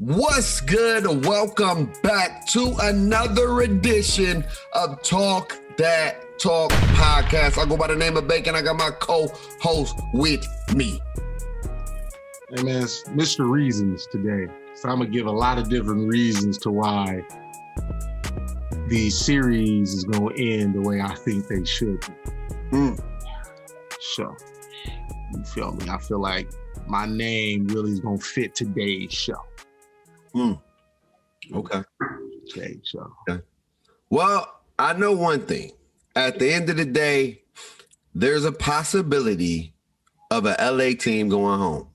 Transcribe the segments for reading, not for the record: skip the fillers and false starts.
What's good? Welcome back to another edition of Dat Talk Podcast. I go by the name of Bacon. I got my co-host with me. Hey man, it's Mr. Reasons today. So I'm gonna give a lot of different reasons to why the series is gonna end the way I think they should be. So, you feel me? I feel like my name really is gonna fit today's show. Okay. Today's show. Okay. Well, I know one thing. At the end of the day, there's a possibility of an LA team going home.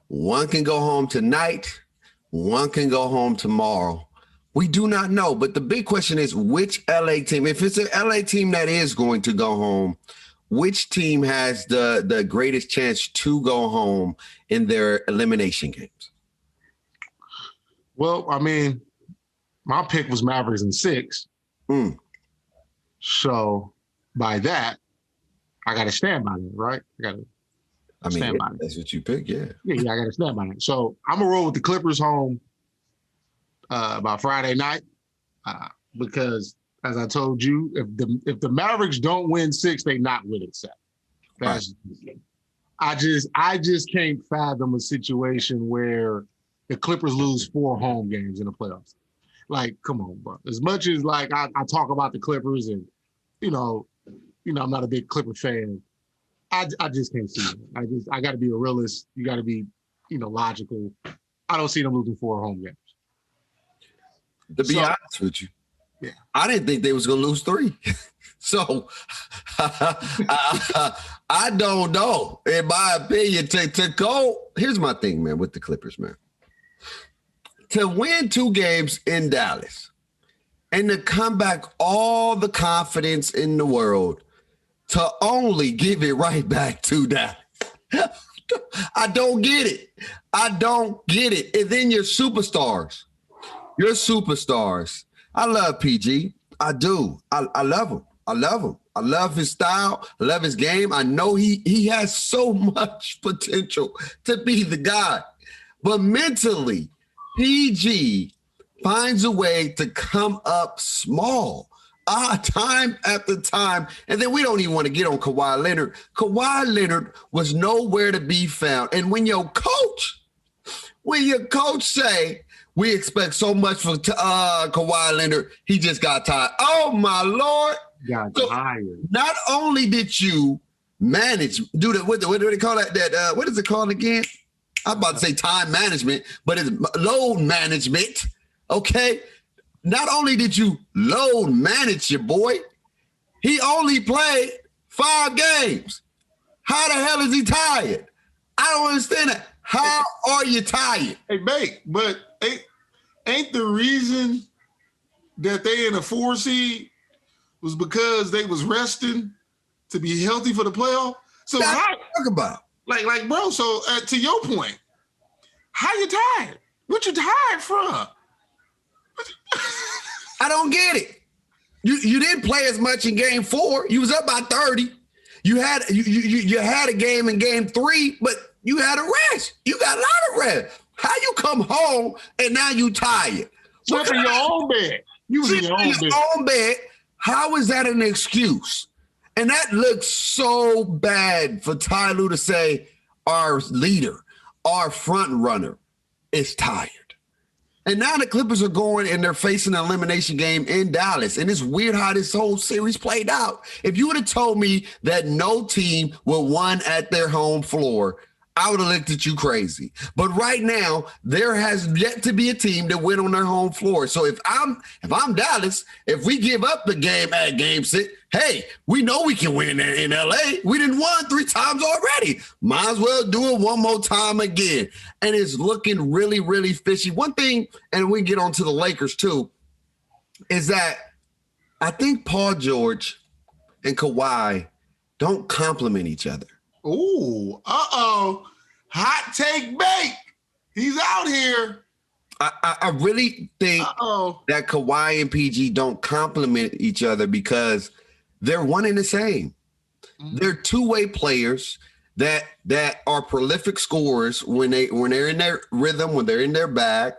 One can go home tonight. One can go home tomorrow. We do not know. But the big question is, which LA team? If it's an LA team that is going to go home, which team has the greatest chance to go home in their elimination games? Well, I mean, my pick was Mavericks in 6. So by that, I got to stand by that, right? Stand by that's what you pick, yeah. Yeah, I got to stand by that. So I'm going to roll with the Clippers home by Friday night because, as I told you, if the Mavericks don't win 6, they not winning 7. That's right. I just can't fathom a situation where the Clippers lose 4 home games in the playoffs. Like, come on, bro. As much as like I talk about the Clippers and you know, I'm not a big Clipper fan. I just can't see it. I got to be a realist. You got to be, logical. I don't see them losing 4 home games. To be honest with you, yeah, I didn't think they was gonna lose 3. So I don't know. In my opinion, to go. Here's my thing, man, with the Clippers, man. To win 2 games in Dallas and to come back all the confidence in the world to only give it right back to Dallas. I don't get it. And then your superstars. I love PG. I do. I love him. I love his style. I love his game. I know he has so much potential to be the guy. But mentally, PG finds a way to come up small, time after time. And then we don't even want to get on Kawhi Leonard. Kawhi Leonard was nowhere to be found. And when your coach say, we expect so much from Kawhi Leonard, he just got tired. Oh, my Lord. Got tired. Not only did you manage, what do they call that? What is it called again? I'm about to say time management, but it's load management, okay? Not only did you load manage your boy, he only played 5 games. How the hell is he tired? I don't understand that. How are you tired? Hey, mate, but ain't the reason that they in a 4 seed was because they was resting to be healthy for the playoff? So that's what I'm talking about. Like, bro, so to your point, how you tired? What you tired from? I don't get it. You didn't play as much in game 4. You was up by 30. You had a game in game 3, but you had a rest. You got a lot of rest. How you come home and now you tired? Slept in your own bed. You was in your own bed. How is that an excuse? And that looks so bad for Ty Lue to say our leader, our front runner is tired. And now the Clippers are going and they're facing an elimination game in Dallas. And it's weird how this whole series played out. If you would have told me that no team would win at their home floor, I would have looked at you crazy. But right now, there has yet to be a team that win on their home floor. So if I'm Dallas, if we give up the game at game 6, hey, we know we can win in LA. We didn't won 3 times already. Might as well do it one more time again. And it's looking really, really fishy. One thing, and we get on to the Lakers too, is that I think Paul George and Kawhi don't complement each other. Ooh, hot take bake. He's out here. I really think that Kawhi and PG don't complement each other because they're one and the same. Mm-hmm. They're two-way players that are prolific scorers when they're in their rhythm, when they're in their bag.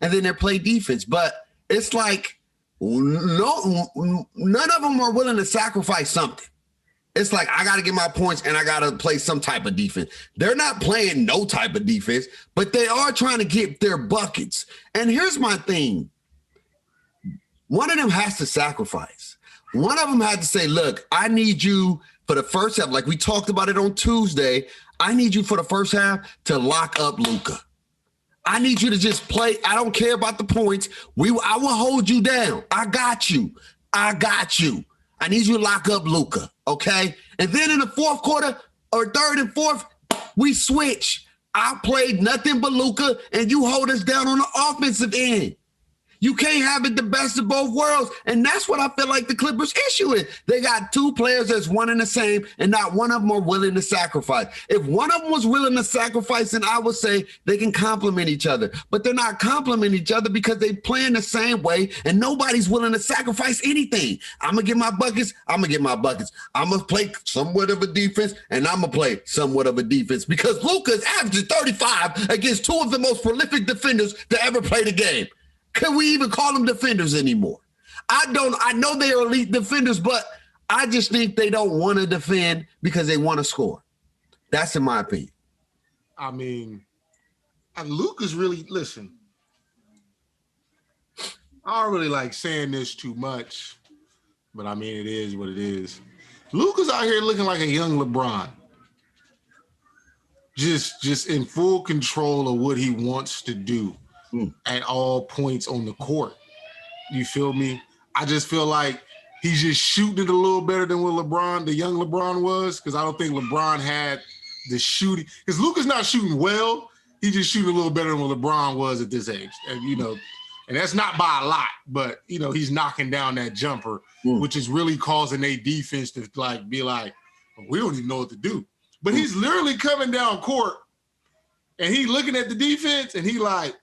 and then they play defense. But it's like none of them are willing to sacrifice something. It's like, I got to get my points and I got to play some type of defense. They're not playing no type of defense, but they are trying to get their buckets. And here's my thing. One of them has to sacrifice. One of them had to say, look, I need you for the first half. Like we talked about it on Tuesday. I need you for the first half to lock up Luka. I need you to just play. I don't care about the points. I will hold you down. I got you. I need you to lock up Luka, okay? And then in the fourth quarter or third and fourth, we switch. I played nothing but Luka, and you hold us down on the offensive end. You can't have it the best of both worlds. And that's what I feel like the Clippers' issue is. They got two players that's one and the same, and not one of them are willing to sacrifice. If one of them was willing to sacrifice, then I would say they can complement each other. But they're not complementing each other because they playing the same way, and nobody's willing to sacrifice anything. I'm going to get my buckets. I'm going to play somewhat of a defense, and I'm going to play somewhat of a defense because Luka's averaging 35 against two of the most prolific defenders to ever play the game. Can we even call them defenders anymore? I know they are elite defenders, but I just think they don't want to defend because they want to score. That's in my opinion. I mean, Luka's really, listen, I don't really like saying this too much, but I mean, it is what it is. Luka's out here looking like a young LeBron. Just in full control of what he wants to do. At all points on the court. You feel me? I just feel like he's just shooting it a little better than what the young LeBron was, because I don't think LeBron had the shooting. Because Luka's not shooting well. He's just shooting a little better than what LeBron was at this age. And, and that's not by a lot, but, he's knocking down that jumper, which is really causing their defense to be like, we don't even know what to do. But he's literally coming down court and he looking at the defense and he like,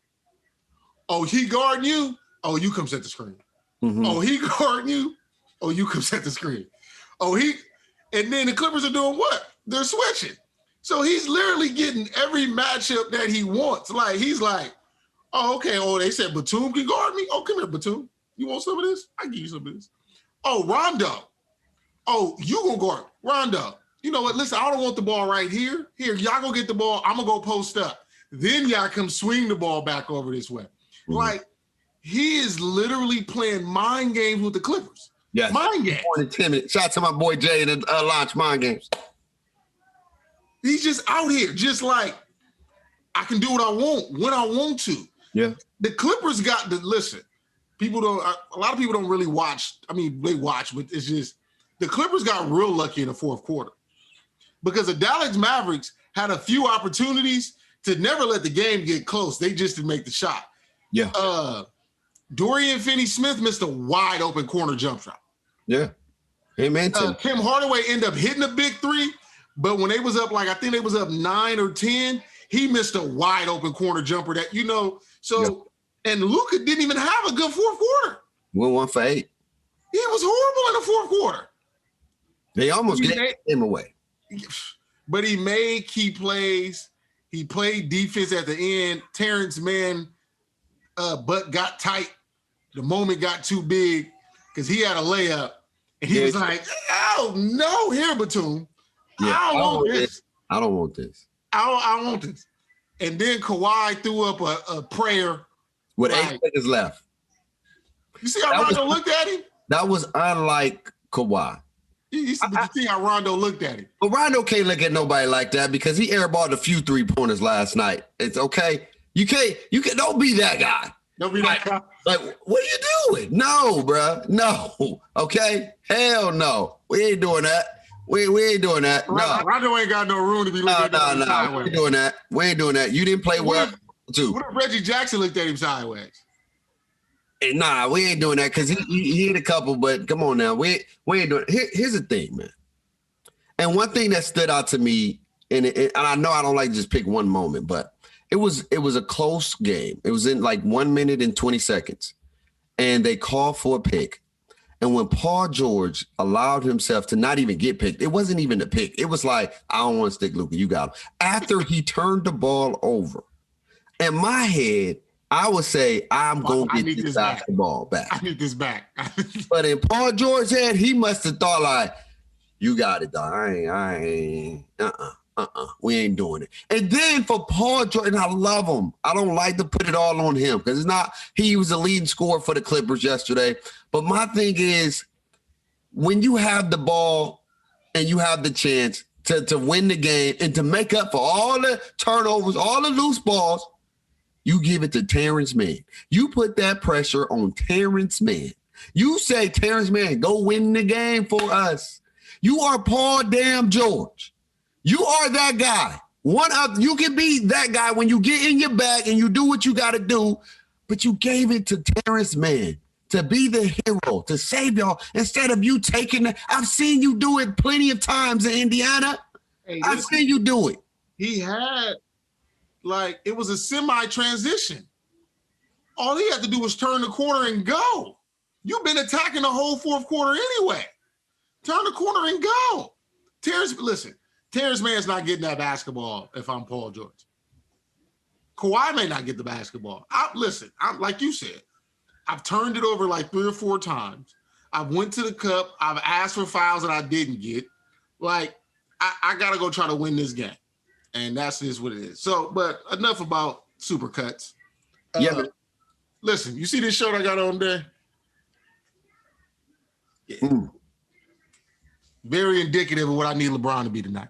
oh, he guarding you? Oh, you come set the screen. Mm-hmm. Oh, he guarding you? Oh, you come set the screen. And then the Clippers are doing what? They're switching. So he's literally getting every matchup that he wants. Like, he's like, oh, okay. Oh, they said Batum can guard me? Oh, come here, Batum. You want some of this? I give you some of this. Oh, Rondo. Oh, you gonna guard Rondo. You know what? Listen, I don't want the ball right here. Here, y'all go get the ball. I'm gonna go post up. Then y'all come swing the ball back over this way. Like, he is literally playing mind games with the Clippers. Yes. Mind games. Shout out to my boy Jay in the launch mind games. He's just out here, just like, I can do what I want when I want to. Yeah. The Clippers got to listen. A lot of people don't really watch. I mean, they watch, but it's just the Clippers got real lucky in the fourth quarter because the Dallas Mavericks had a few opportunities to never let the game get close. They just didn't make the shot. Yeah. Dorian Finney-Smith missed a wide open corner jump shot. Yeah. Amen. Tim Hardaway ended up hitting a big three, but when they was up, I think they was up 9 or 10, he missed a wide open corner jumper that, and Luka didn't even have a good fourth quarter. Went 1 for 8. He was horrible in the fourth quarter. They almost gave him away. But he made key plays. He played defense at the end. Terrence Mann, butt got tight. The moment got too big because he had a layup. And he was like, oh, no, here, Batum. Yeah, I don't want this. I don't want this. I want this. And then Kawhi threw up a prayer. With 8 seconds left. You see how Rondo looked at him? That was unlike Kawhi. You see how Rondo looked at him. But Rondo can't look at nobody like that because he airballed a few 3-pointers last night. It's okay. You can't don't be that guy. Don't be that guy. Like, what are you doing? No, bro. No. Okay? Hell no. We ain't doing that. We ain't doing that. No. Rondo ain't got no room to be looking at him sideways. We ain't doing that. We ain't doing that. You didn't play well, too. What if Reggie Jackson looked at him sideways? Nah, we ain't doing that because he hit a couple, but come on now. We ain't doing it. Here's the thing, man. And one thing that stood out to me, and I know I don't like to just pick one moment, but it was a close game. It was in 1 minute and 20 seconds. And they called for a pick. And when Paul George allowed himself to not even get picked, it wasn't even a pick. It was like, I don't want to stick Luka. You got him. After he turned the ball over, in my head, I would say I'm going to get this basketball back. I need this back. But in Paul George's head, he must have thought like, you got it, dog. I ain't, we ain't doing it. And then for Paul George, and I love him. I don't like to put it all on him because it's not, he was the leading scorer for the Clippers yesterday. But my thing is, when you have the ball and you have the chance to win the game and to make up for all the turnovers, all the loose balls, you give it to Terrence Mann. You put that pressure on Terrence Mann. You say, Terrence Mann, go win the game for us. You are Paul damn George. You are that guy. You can be that guy when you get in your bag and you do what you got to do, but you gave it to Terrence Mann to be the hero, to save y'all, instead of you taking it. I've seen you do it plenty of times in Indiana. I've seen you do it. He had, it was a semi-transition. All he had to do was turn the corner and go. You've been attacking the whole fourth quarter anyway. Turn the corner and go. Terrence Mann's not getting that basketball if I'm Paul George. Kawhi may not get the basketball. I'm like you said, I've turned it over like 3 or 4 times. I went to the cup. I've asked for fouls that I didn't get. I got to go try to win this game. And that's just what it is. So, but enough about supercuts. Yeah. Listen, you see this shirt I got on there? Yeah. Very indicative of what I need LeBron to be tonight.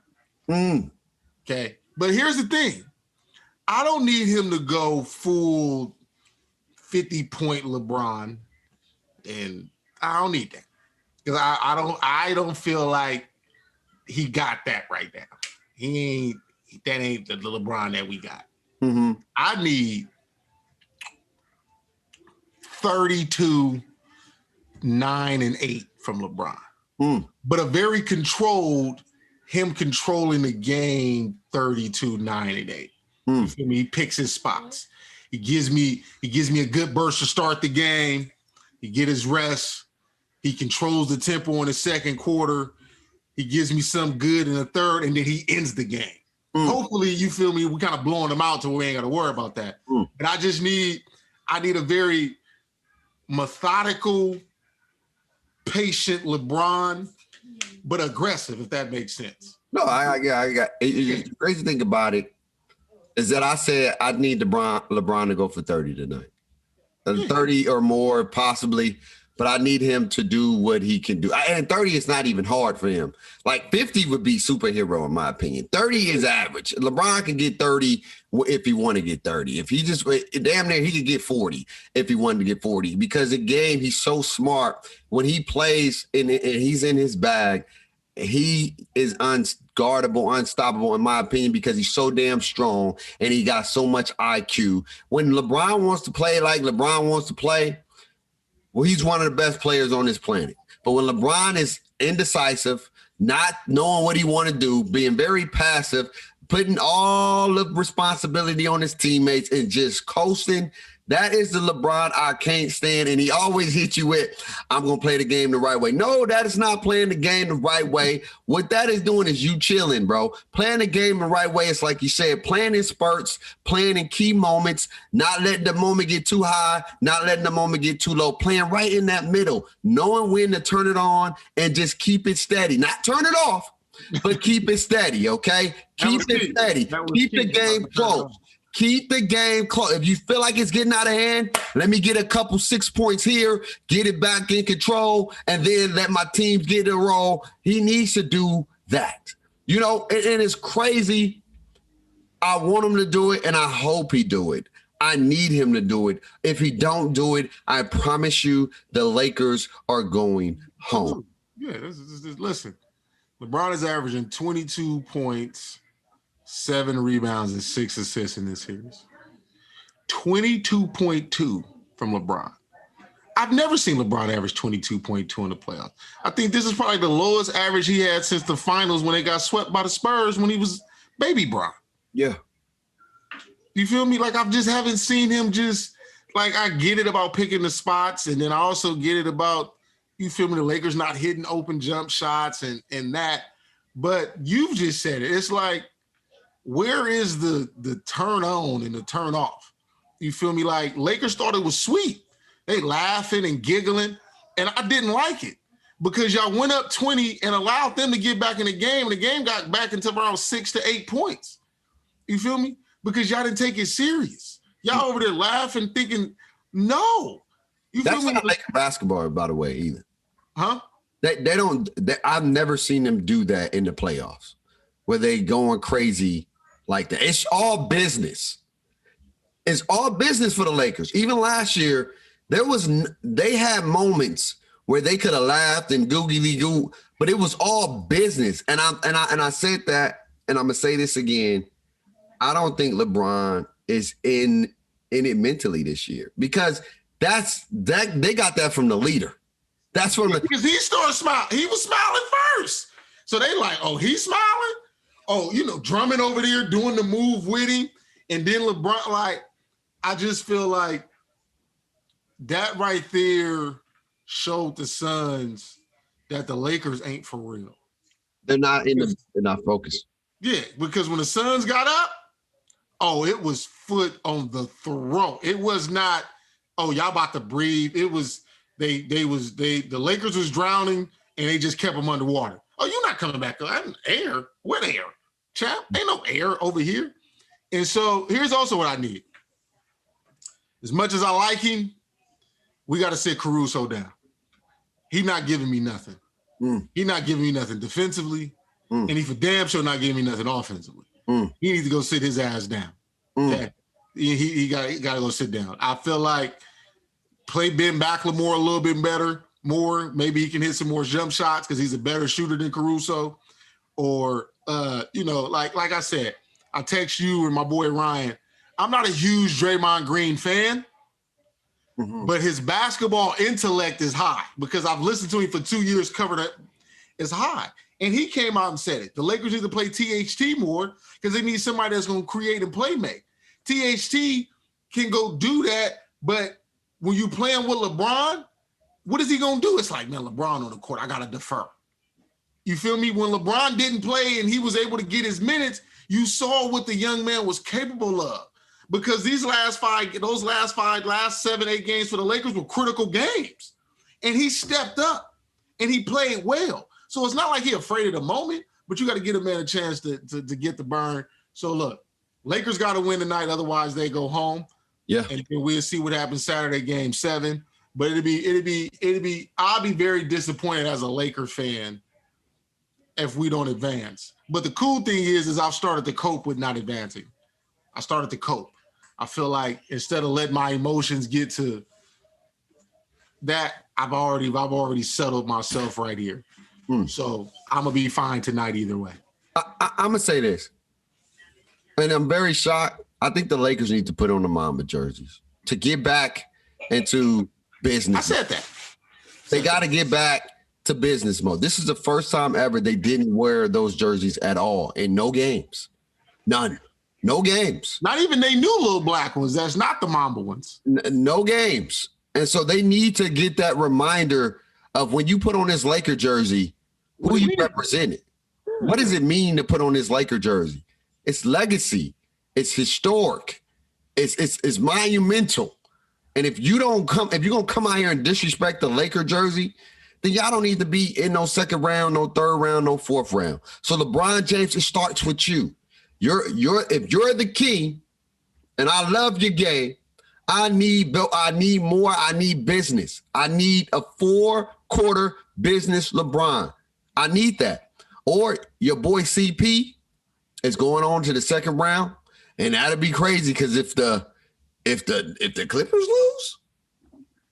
Okay. But here's the thing. I don't need him to go full 50-point LeBron. And I don't need that. Because I don't feel like he got that right now. That ain't the LeBron that we got. Mm-hmm. I need 32, 9, and 8 from LeBron. But a very controlled, him controlling the game 32, 9, and 8. You feel me? He picks his spots. He gives me a good burst to start the game. He get his rest. He controls the tempo in the second quarter. He gives me some good in the third, and then he ends the game. Hopefully, you feel me, we kind of blowing them out to where we ain't got to worry about that. But I need a very methodical, patient LeBron, but aggressive, if that makes sense. No, I got the crazy thing about it is that I said I need LeBron to go for 30 tonight. 30 or more, possibly, but I need him to do what he can do. And 30 is not even hard for him. 50 would be superhero, in my opinion. 30 is average. LeBron can get 30 if he want to get 30. If he just, damn near, he could get 40 if he wanted to get 40. Because the game, he's so smart. When he plays and he's in his bag, he is unguardable, unstoppable, in my opinion, because he's so damn strong and he got so much IQ. When LeBron wants to play like LeBron wants to play, well, he's one of the best players on this planet. But when LeBron is indecisive, not knowing what he want to do, being very passive, putting all the responsibility on his teammates and just coasting, that is the LeBron I can't stand. And he always hits you with, I'm going to play the game the right way. No, that is not playing the game the right way. What that is doing is you chilling, bro. Playing the game the right way is, like you said, playing in spurts, playing in key moments, not letting the moment get too high, not letting the moment get too low, playing right in that middle, knowing when to turn it on and just keep it steady. Not turn it off, but keep it steady, okay? Keep it steady. Keep the game close. Keep the game close. If you feel like it's getting out of hand, let me get a couple 6 points here, get it back in control, and then let my team get a roll. He needs to do that. You know, and it's crazy. I want him to do it, and I hope he do it. I need him to do it. If he don't do it, I promise you the Lakers are going home. Yeah, listen. LeBron is averaging 22 points, 7 rebounds, and 6 assists in this series. 22.2 from LeBron. I've never seen LeBron average 22.2 in the playoffs. I think this is probably the lowest average he had since the finals when they got swept by the Spurs when he was baby Bron. Yeah. You feel me? I just haven't seen him I get it about picking the spots, and then I also get it about, you feel me, the Lakers not hitting open jump shots and that. But you've just said it. It's where is the turn on and the turn off? You feel me? Like Lakers thought it was sweet. They laughing and giggling, and I didn't like it because y'all went up 20 and allowed them to get back in the game, and the game got back into around 6 to 8 points. You feel me? Because y'all didn't take it serious. Y'all over there laughing, thinking, no. You That's feel me? not like basketball, by the way, either. Huh? I've never seen them do that in the playoffs where they going crazy like that. It's all business. It's all business for the Lakers. Even last year, they had moments where they could have laughed and googly goo, but it was all business. And I said that, and I'm gonna say this again. I don't think LeBron is in it mentally this year because they got that from the leader. That's from because he started smiling. He was smiling first. So they like, oh, he's smiling? Oh, Drummond over there doing the move with him. And then LeBron, like, I just feel like that right there showed the Suns that the Lakers ain't for real. They're not focused. Yeah, because when the Suns got up, it was foot on the throat. It was not, y'all about to breathe. It was the Lakers was drowning and they just kept them underwater. Oh, you're not coming back. Air? What air? Champ? Ain't no air over here. And so here's also what I need. As much as I like him, we got to sit Caruso down. He's not giving me nothing. He's not giving me nothing defensively, and he for damn sure not giving me nothing offensively. He needs to go sit his ass down. Okay? He got to go sit down. I feel like play Ben McLemore a little bit better, more. Maybe he can hit some more jump shots because he's a better shooter than Caruso. Or, like I said, I text you and my boy Ryan. I'm not a huge Draymond Green fan, but his basketball intellect is high because I've listened to him for 2 years, covered it. It's high. And he came out and said it. The Lakers need to play THT more because they need somebody that's going to create and play make. THT can go do that, but when you playing with LeBron, what is he going to do? It's like, man, LeBron on the court, I got to defer. You feel me? When LeBron didn't play and he was able to get his minutes, you saw what the young man was capable of. Because last 7, 8 games for the Lakers were critical games. And he stepped up and he played well. So it's not like he's afraid of the moment, but you got to give a man a chance to get the burn. So look, Lakers got to win tonight, otherwise they go home. Yeah. And we'll see what happens Saturday, game 7. But I'll be very disappointed as a Lakers fan if we don't advance. But the cool thing is I've started to cope with not advancing. I started to cope. I feel like instead of letting my emotions get to that, I've already settled myself right here. So I'm gonna be fine tonight either way. I'm gonna say this, and I'm very shocked. I think the Lakers need to put on the Mamba jerseys to get back into business. I said that. They got to get back to business mode. This is the first time ever they didn't wear those jerseys at all in no games. None. No games. Not even they new little black ones. That's not the Mamba ones. No games. And so they need to get that reminder of when you put on this Laker jersey, who you represented. What does it mean to put on this Laker jersey? It's legacy. It's historic. It's monumental. And if you're gonna come out here and disrespect the Laker jersey, then y'all don't need to be in no second round, no third round, no fourth round. So LeBron James, it starts with you. If you're the king, and I love your game, I need more. I need business. I need a 4-quarter business LeBron. I need that. Or your boy CP is going on to the second round, and that'd be crazy because if the Clippers lose,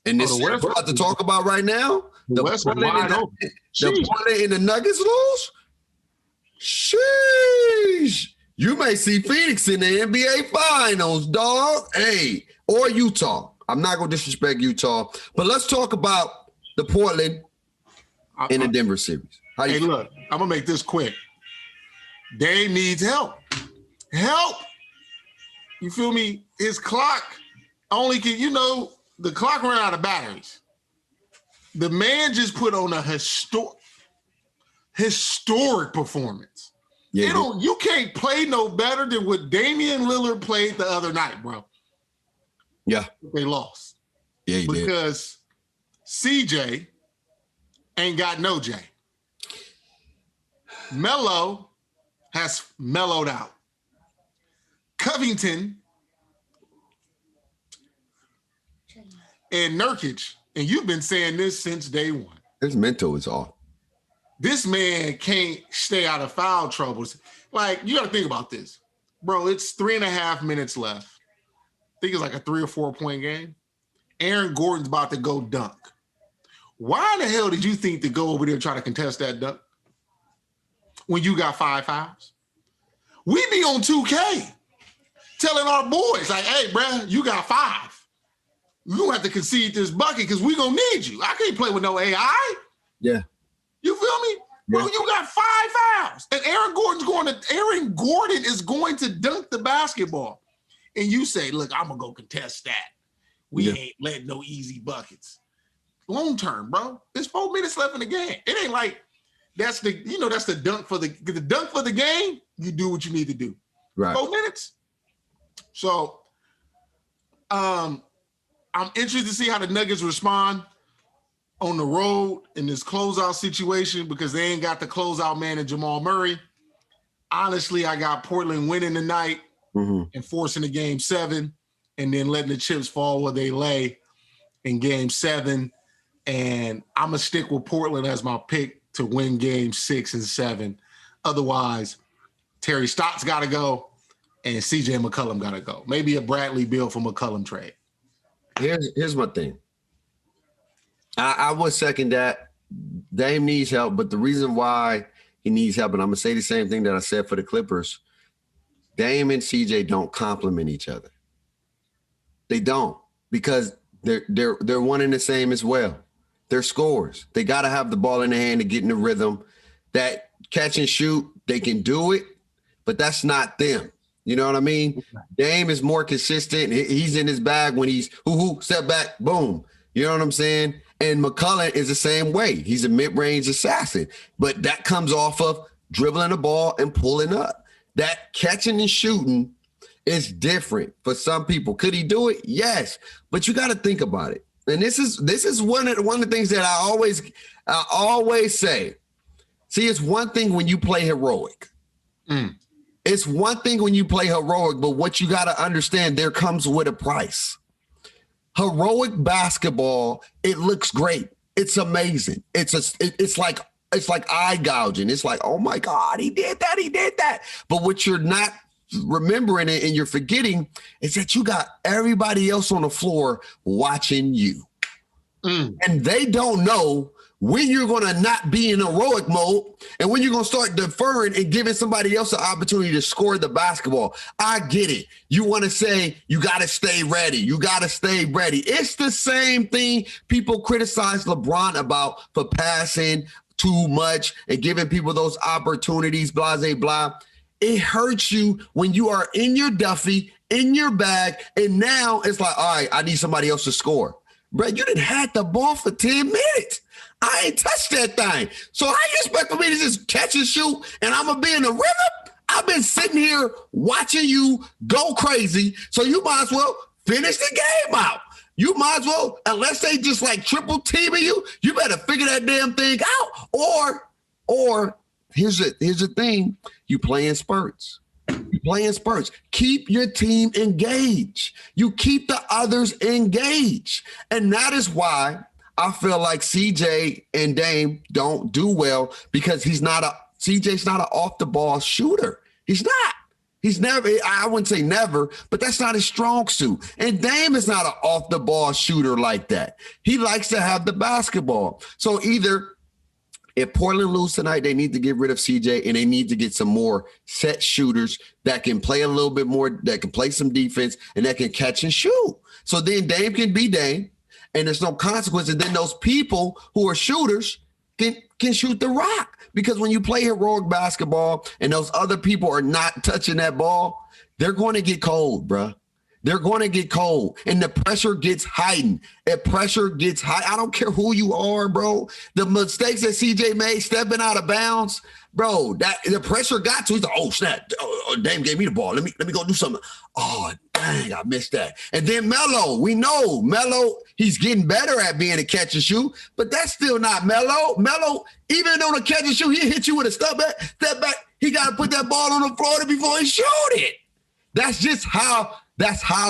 and this we're about to talk about right now, the Portland and the Nuggets lose, sheesh. You may see Phoenix in the NBA Finals, dog. Hey, or Utah. I'm not going to disrespect Utah, but let's talk about the Portland and the Denver series. Look, I'm going to make this quick. Dame needs help. Help. You feel me? His clock only can, the clock ran out of batteries. The man just put on a historic performance. Yeah, you can't play no better than what Damian Lillard played the other night, bro. Yeah. They lost. Yeah, he did. Because CJ ain't got no J. Melo has mellowed out. Covington and Nurkic, and you've been saying this since day one. His mental is off. This man can't stay out of foul troubles. Like, you got to think about this. Bro, it's 3.5 minutes left. I think it's like a 3 or 4 point game. Aaron Gordon's about to go dunk. Why in the hell did you think to go over there and try to contest that dunk when you got 5 fouls? We be on 2K telling our boys, like, hey, bro, you got 5. You gonna have to concede this bucket because we gonna need you. I can't play with no AI. Yeah. You feel me? Yeah. Bro, you got 5 fouls. And Aaron Gordon is going to dunk the basketball. And you say, look, I'm gonna go contest that. We ain't letting no easy buckets. Long term, bro. There's 4 minutes left in the game. It ain't like that's the dunk for the game. You do what you need to do. Right. 4 minutes. So I'm interested to see how the Nuggets respond on the road in this closeout situation because they ain't got the closeout man in Jamal Murray. Honestly, I got Portland winning tonight and forcing a game 7 and then letting the chips fall where they lay in game 7. And I'm going to stick with Portland as my pick to win game 6 and 7. Otherwise, Terry Stotts got to go and CJ McCollum got to go. Maybe a Bradley Beal for McCollum trade. Here's my thing. I would second that. Dame needs help, but the reason why he needs help, and I'm going to say the same thing that I said for the Clippers, Dame and CJ don't complement each other. They don't because they're one and the same as well. They're scorers. They got to have the ball in their hand to get in the rhythm. That catch and shoot, they can do it, but that's not them. You know what I mean? Dame is more consistent. He's in his bag when he's step back, boom. You know what I'm saying? And McCollum is the same way. He's a mid-range assassin, but that comes off of dribbling the ball and pulling up. That catching and shooting is different for some people. Could he do it? Yes, but you got to think about it. And this is one of the things that I always say. See, it's one thing when you play heroic. It's one thing when you play heroic, but what you got to understand, there comes with a price. Heroic basketball, it looks great. It's amazing. It's like eye gouging. It's like, oh my God, he did that. But what you're not remembering it and you're forgetting is that you got everybody else on the floor watching you. And they don't know when you're going to not be in heroic mode and when you're going to start deferring and giving somebody else an opportunity to score the basketball. I get it. You want to say you got to stay ready. You got to stay ready. It's the same thing people criticize LeBron about for passing too much and giving people those opportunities, blah, blah, blah. It hurts you when you are in your Duffy, in your bag, and now it's like, all right, I need somebody else to score. Bro, you didn't have the ball for 10 minutes. I ain't touched that thing. So how you expect for me to just catch and shoot and I'm going to be in the rhythm? I've been sitting here watching you go crazy, so you might as well finish the game out. You might as well, unless they just like triple teaming you, you better figure that damn thing out. Or here's the thing, you play in spurts. You play in spurts. Keep your team engaged. You keep the others engaged. And that is why I feel like CJ and Dame don't do well because CJ's not an off the ball shooter. He's not. He's never, I wouldn't say never, but that's not his strong suit. And Dame is not an off the ball shooter like that. He likes to have the basketball. So either if Portland lose tonight, they need to get rid of CJ and they need to get some more set shooters that can play a little bit more, that can play some defense and that can catch and shoot. So then Dame can be Dame and there's no consequence. And then those people who are shooters can shoot the rock. Because when you play heroic basketball and those other people are not touching that ball, they're going to get cold, bro. They're going to get cold and the pressure gets heightened. If pressure gets high, I don't care who you are, bro. The mistakes that CJ made stepping out of bounds, bro, that the pressure got to. He's like, oh, snap. Oh, Dame gave me the ball. Let me go do something. Oh, dang, I missed that. And then Melo, we know Melo, he's getting better at being a catch and shoot, but that's still not Melo. Melo, even on a catch and shoot, he hit you with a step back. He got to put that ball on the floor before he shoot it. That's just how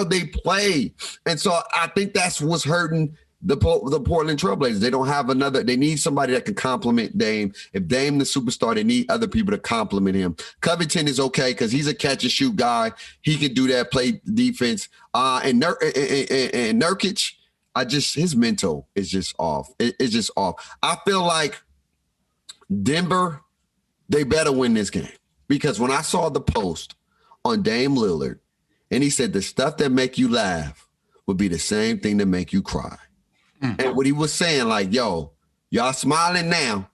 they play. And so I think that's what's hurting the Portland Trailblazers. They don't have they need somebody that can complement Dame. If Dame the superstar, they need other people to complement him. Covington is okay because he's a catch and shoot guy. He can do that, play defense. And Nurkic, his mental is just off. It's just off. I feel like Denver, they better win this game because when I saw the post on Dame Lillard and he said the stuff that make you laugh would be the same thing that make you cry. Mm-hmm. And what he was saying, like, yo, y'all smiling now,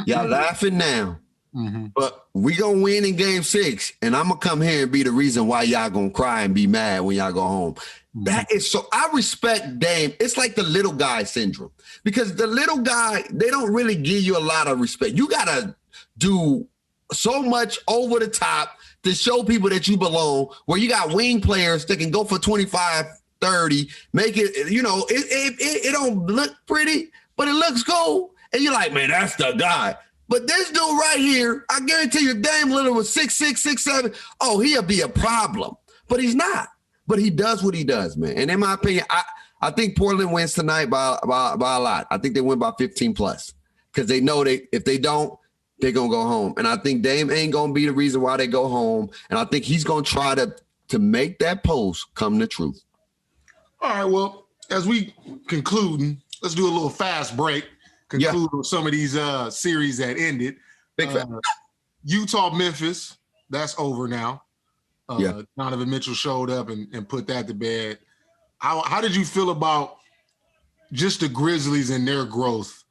y'all laughing now, but we gonna win in game 6, and I'm gonna come here and be the reason why y'all gonna cry and be mad when y'all go home. Mm-hmm. That is so. I respect Dame. It's like the little guy syndrome because the little guy, they don't really give you a lot of respect. You gotta do so much over the top to show people that you belong. Where you got wing players that can go for 25. 30, make it, it don't look pretty, but it looks cool. And you're like, man, that's the guy. But this dude right here, I guarantee you, if Dame Lillard was 6'6", 6'7", oh, he'll be a problem. But he's not. But he does what he does, man. And in my opinion, I think Portland wins tonight by a lot. I think they win by 15 plus because they know if they don't, they're going to go home. And I think Dame ain't going to be the reason why they go home. And I think he's going to try to make that post come to truth. All right, well, as we concluding, let's do a little fast break. Conclude with some of these series that ended. Big Utah, Memphis, that's over now. Donovan Mitchell showed up and put that to bed. How did you feel about just the Grizzlies and their growth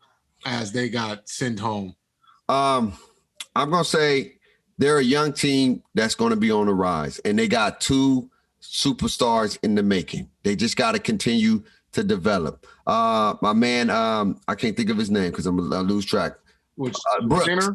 as they got sent home? I'm going to say they're a young team that's going to be on the rise, and they got 2 superstars in the making. They just got to continue to develop. My man, I can't think of his name because I'm going to lose track. Which Brooks.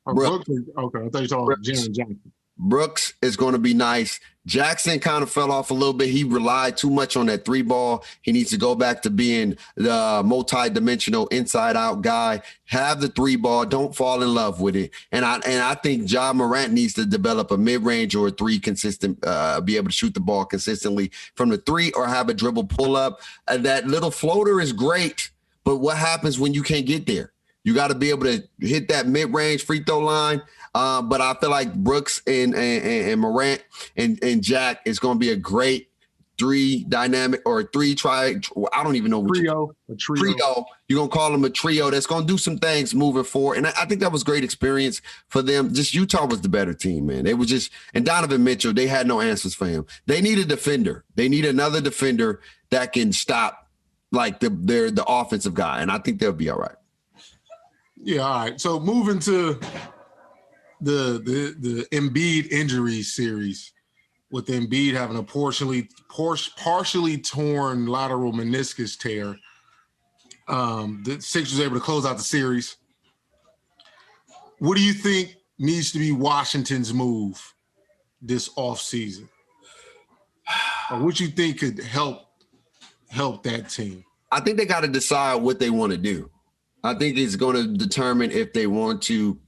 Brooks. Okay, I thought you were talking about Jaren Jackson. Brooks is going to be nice. Jackson kind of fell off a little bit. He relied too much on that 3 ball. He needs to go back to being the multi-dimensional inside-out guy. Have the 3 ball. Don't fall in love with it. And I think Ja Morant needs to develop a mid-range or a 3 consistent, be able to shoot the ball consistently from the 3 or have a dribble pull-up. That little floater is great, but what happens when you can't get there? You got to be able to hit that mid-range free throw line. But I feel like Brooks and Morant and Jack is going to be a great 3 dynamic or 3 try. I don't even know what trio. You're going to call them a trio that's going to do some things moving forward. And I think that was great experience for them. Just Utah was the better team, man. They was just, and Donovan Mitchell, they had no answers for him. They need a defender. They need another defender that can stop like the offensive guy. And I think they'll be all right. Yeah. All right. So moving to the Embiid injury series, with Embiid having a partially torn lateral meniscus tear. The Sixers were able to close out the series. What do you think needs to be Washington's move this offseason? Or what you think could help that team? I think they got to decide what they want to do. I think it's going to determine if they want to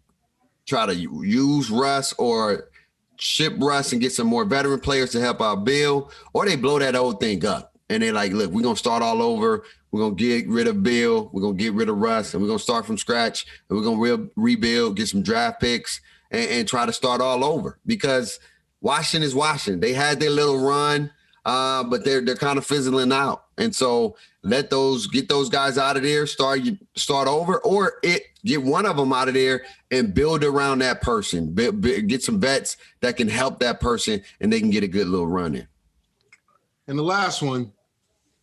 try to use Russ or ship Russ and get some more veteran players to help out Bill, or they blow that whole thing up. And they're like, look, we're going to start all over. We're going to get rid of Bill. We're going to get rid of Russ, and we're going to start from scratch, and we're going to rebuild, get some draft picks, and try to start all over. Because Washington is Washington. They had their little run, but they're kind of fizzling out. And so get those guys out of there, start over, or get one of them out of there and build around that person. Get some vets that can help that person, and they can get a good little run in. And the last one,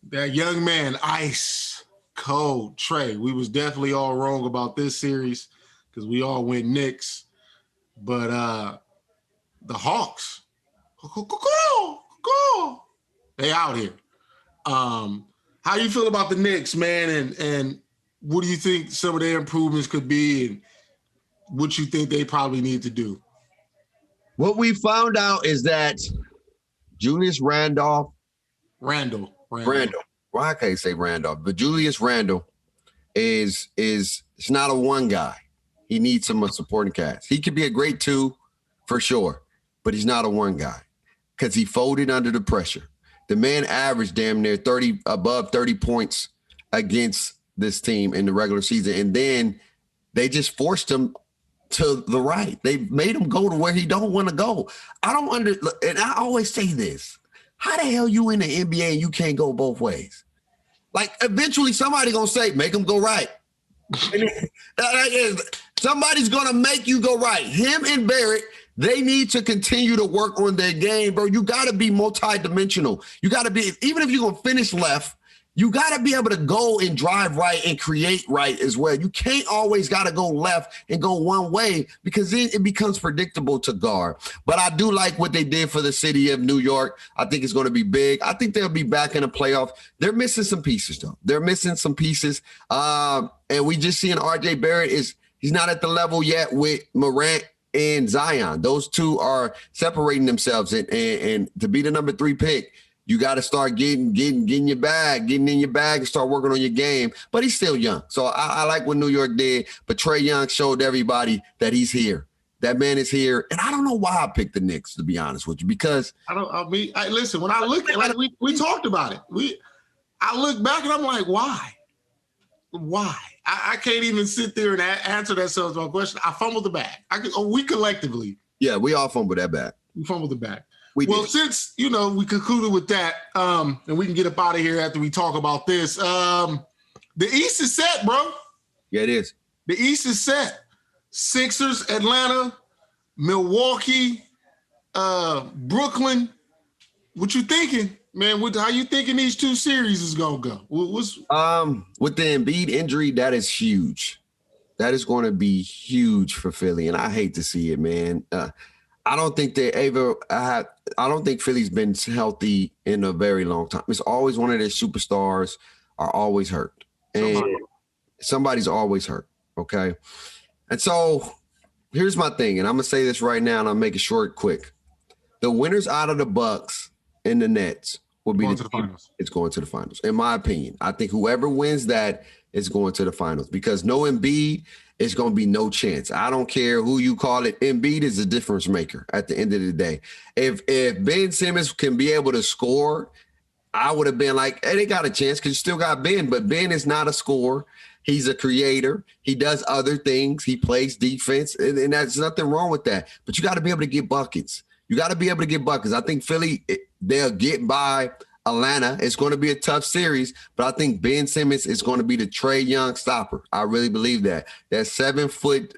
that young man, Ice Cold Trey. We was definitely all wrong about this series because we all went Knicks. But the Hawks, they out here. How you feel about the Knicks, man? And what do you think some of their improvements could be, and what you think they probably need to do? What we found out is that Julius Randolph. Randall. Well, I can't say Randolph, but Julius Randle is it's not a one guy. He needs some supporting cast. He could be a great 2 for sure, but he's not a one guy because he folded under the pressure. The man averaged damn near above 30 points against this team in the regular season, and then they just forced him to the right. They made him go to where he don't want to go. And I always say this. How the hell you in the NBA and you can't go both ways? Like, eventually somebody going to say, make him go right. Somebody's going to make you go right. Him and Barrett, they need to continue to work on their game, bro. You got to be multidimensional. You got to be, even if you're going to finish left, you got to be able to go and drive right and create right as well. You can't always got to go left and go one way because then it becomes predictable to guard. But I do like what they did for the city of New York. I think it's going to be big. I think they'll be back in the playoff. They're missing some pieces, though. They're missing some pieces. And we just seeing RJ Barrett he's not at the level yet with Morant and Zion. Those two are separating themselves. And to be the number 3 pick, you got to start getting in your bag and start working on your game. But he's still young. So I like what New York did. But Trae Young showed everybody that he's here. That man is here. And I don't know why I picked the Knicks, to be honest with you, because listen, when I look at it, we talked about it. I look back and I'm like, why? Why? I can't even sit there and answer that my question. I fumbled the bag. We collectively. Yeah, we all fumbled that bag. We fumbled the bag. Since, we concluded with that, and we can get up out of here after we talk about this. The East is set, bro. Yeah, it is. The East is set. Sixers, Atlanta, Milwaukee, Brooklyn. What you thinking, man? How you thinking these 2 series is going to go? With the Embiid injury, that is huge. That is going to be huge for Philly, and I hate to see it, man. I don't think I don't think Philly's been healthy in a very long time. It's always one of their superstars are always hurt. And somebody's always hurt, okay? And so here's my thing, and I'm going to say this right now, and I'll make it short quick. The winners out of the Bucks and the Nets will be going to the finals. It's going to the finals, in my opinion. I think whoever wins that is going to the finals because no Embiid – it's going to be no chance. I don't care who you call it. Embiid is a difference maker at the end of the day. If Ben Simmons can be able to score, I would have been like, hey, they got a chance because you still got Ben. But Ben is not a scorer. He's a creator. He does other things. He plays defense, and there's nothing wrong with that. But you got to be able to get buckets. I think Philly, they'll get by Atlanta. It's going to be a tough series, but I think Ben Simmons is going to be the Trae Young stopper. I really believe that. That 7-foot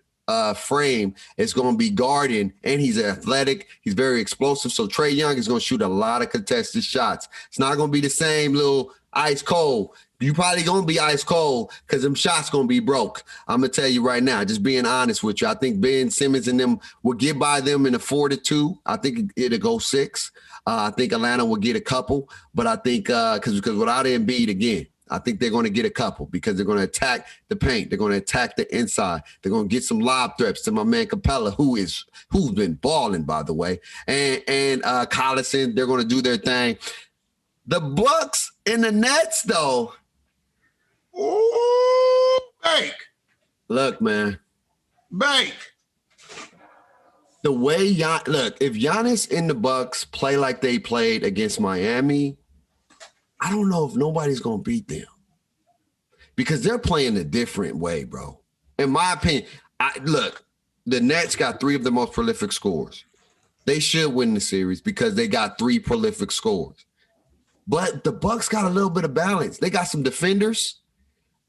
frame is going to be guarding, and he's athletic. He's very explosive. So Trae Young is going to shoot a lot of contested shots. It's not going to be the same little ice cold. You probably going to be ice cold because them shots going to be broke. I'm going to tell you right now, just being honest with you. I think Ben Simmons and them will get by them in a 4-2. I think it'll go 6. I think Atlanta will get a couple, but I think because without Embiid again, I think they're going to get a couple because they're going to attack the paint. They're going to attack the inside. They're going to get some lob threats to my man Capella, who's been balling, by the way, and Collison. They're going to do their thing. The Bucks and the Nets, though. Ooh, Bank. Look, man. Bank. The way if Giannis and the Bucks play like they played against Miami, I don't know if nobody's going to beat them because they're playing a different way, bro. In my opinion, the Nets got 3 of the most prolific scorers. They should win the series because they got 3 prolific scorers. But the Bucks got a little bit of balance. They got some defenders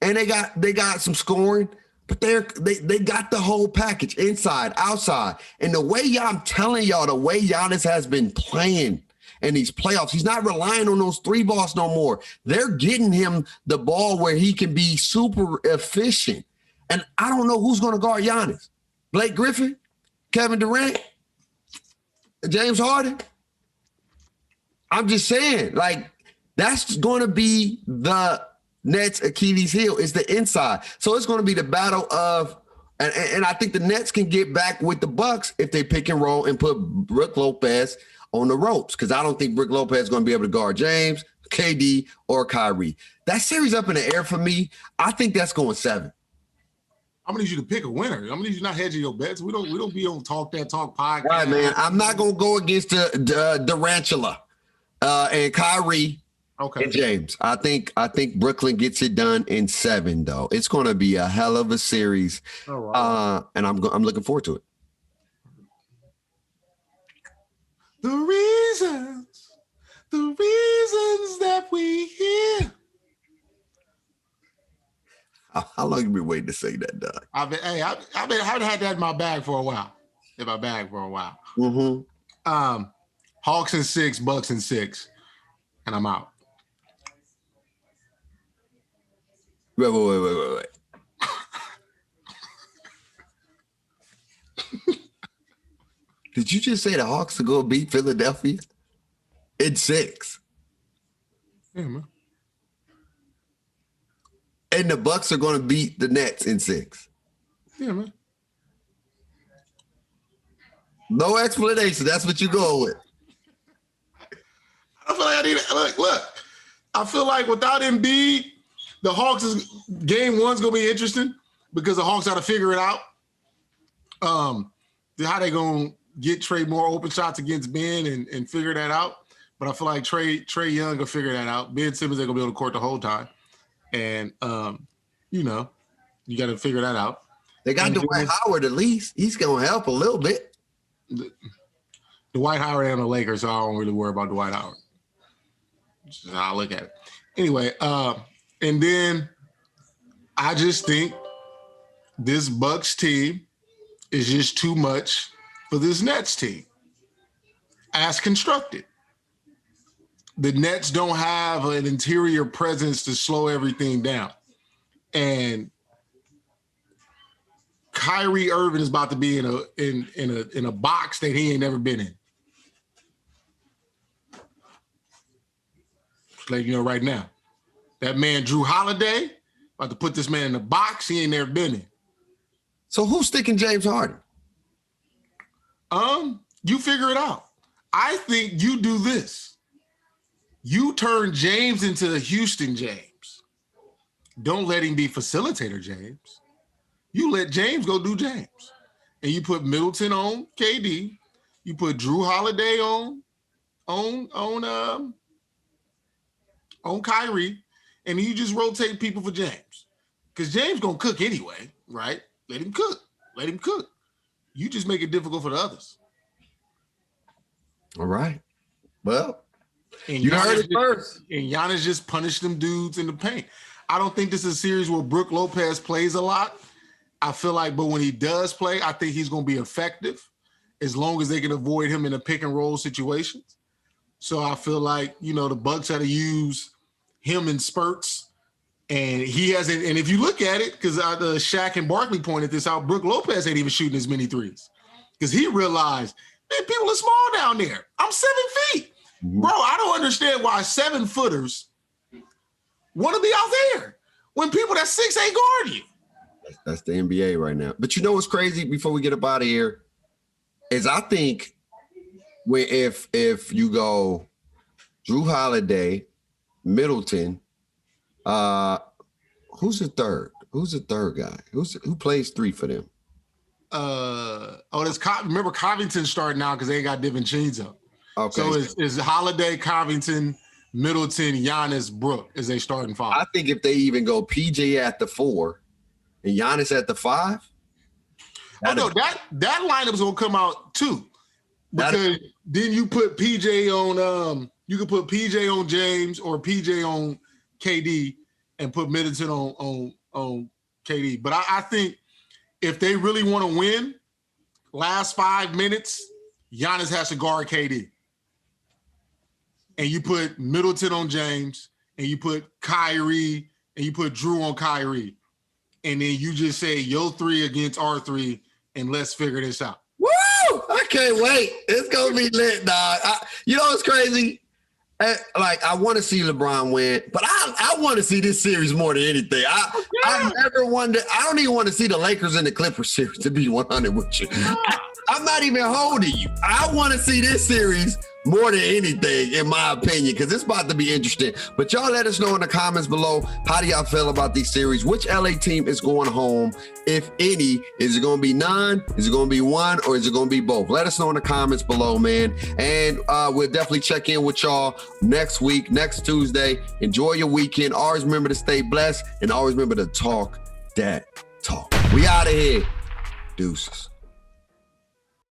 and they got some scoring. But they got the whole package, inside, outside. And the way I'm telling y'all, the way Giannis has been playing in these playoffs, he's not relying on those 3 balls no more. They're getting him the ball where he can be super efficient. And I don't know who's going to guard Giannis. Blake Griffin, Kevin Durant, James Harden. I'm just saying, that's going to be the Nets' Achilles heel is the inside. So it's going to be the battle of, and I think the Nets can get back with the Bucks if they pick and roll and put Brook Lopez on the ropes because I don't think Brook Lopez is going to be able to guard James, KD, or Kyrie. That series up in the air for me. I think that's going 7. I'm gonna need you to pick a winner. I'm gonna need you not hedging your bets. We don't be on That Talk Podcast. Right, man. I'm not gonna go against the Durantula and Kyrie and James. I think Brooklyn gets it done in 7, though. It's gonna be a hell of a series. All right. And I'm looking forward to it. The reasons that we here. How long have you been waiting to say that, Doug? I've had that in my bag for a while. Mm-hmm. Hawks in 6, Bucks in 6, and I'm out. Wait. Did you just say the Hawks are going to beat Philadelphia in 6? Yeah, man. And the Bucks are going to beat the Nets in 6. Yeah, man. No explanation. That's what you're going with. I feel like I need to look. I feel like without Embiid, the Hawks' game 1's going to be interesting because the Hawks got to figure it out. How they going to get Trey more open shots against Ben and figure that out. But I feel like Trey Young will figure that out. Ben Simmons ain't going to be able to court the whole time. And, you got to figure that out. They got Dwight Howard at least. He's going to help a little bit. Dwight Howard and the Lakers, so I don't really worry about Dwight Howard. Just how I look at it. Anyway, and then I just think this Bucks team is just too much for this Nets team as constructed. The Nets don't have an interior presence to slow everything down. And Kyrie Irving is about to be in a box that he ain't never been in. Just letting you know right now. That man Drew Holiday about to put this man in a box he ain't never been in. So who's sticking James Harden? You figure it out. I think you do this. You turn James into Houston James. Don't let him be facilitator James. You let James go do James. And you put Middleton on KD. You put Drew Holiday on Kyrie. And you just rotate people for James. Because James gonna cook anyway, right? Let him cook. You just make it difficult for the others. All right. Well, and you heard it first. And Giannis just punished them dudes in the paint. I don't think this is a series where Brook Lopez plays a lot. I feel like, but when he does play, I think he's going to be effective as long as they can avoid him in the pick and roll situations. So I feel like, the Bucks had to use him in spurts. And he hasn't, and if you look at it, because Shaq and Barkley pointed this out, Brook Lopez ain't even shooting as many threes. Because he realized, man, people are small down there. I'm 7 feet. Mm-hmm. Bro, I don't understand why 7-footers want to be out there when people that 6 ain't guard you. That's the NBA right now. But you know what's crazy before we get up out of here is I think if you go Drew Holiday, Middleton, who's the third? Who's the third guy? Who plays 3 for them? Remember Covington's starting out because they ain't got DiVincenzo. Okay. So it's Holiday, Covington, Middleton, Giannis, Brook as they starting 5. I think if they even go PJ at the 4 and Giannis at the 5. That lineup's gonna come out too. Because then you put PJ on you can put PJ on James or PJ on KD and put Middleton on KD. But I think if they really want to win, last 5 minutes, Giannis has to guard KD. And you put Middleton on James, and you put Kyrie, and you put Drew on Kyrie. And then you just say, your 3 against our 3, and let's figure this out. Woo! I can't wait. It's going to be lit, dog. You know what's crazy? I want to see LeBron win, but I want to see this series more than anything. I never wanted. I don't even want to see the Lakers and the Clippers series, to be 100 with you. I'm not even holding you. I want to see this series more than anything, in my opinion, because it's about to be interesting. But y'all let us know in the comments below, how do y'all feel about these series? Which LA team is going home, if any? Is it going to be none? Is it going to be one? Or is it going to be both? Let us know in the comments below, man. And we'll definitely check in with y'all next week, next Tuesday. Enjoy your weekend. Always remember to stay blessed and always remember to talk that talk. We out of here. Deuces.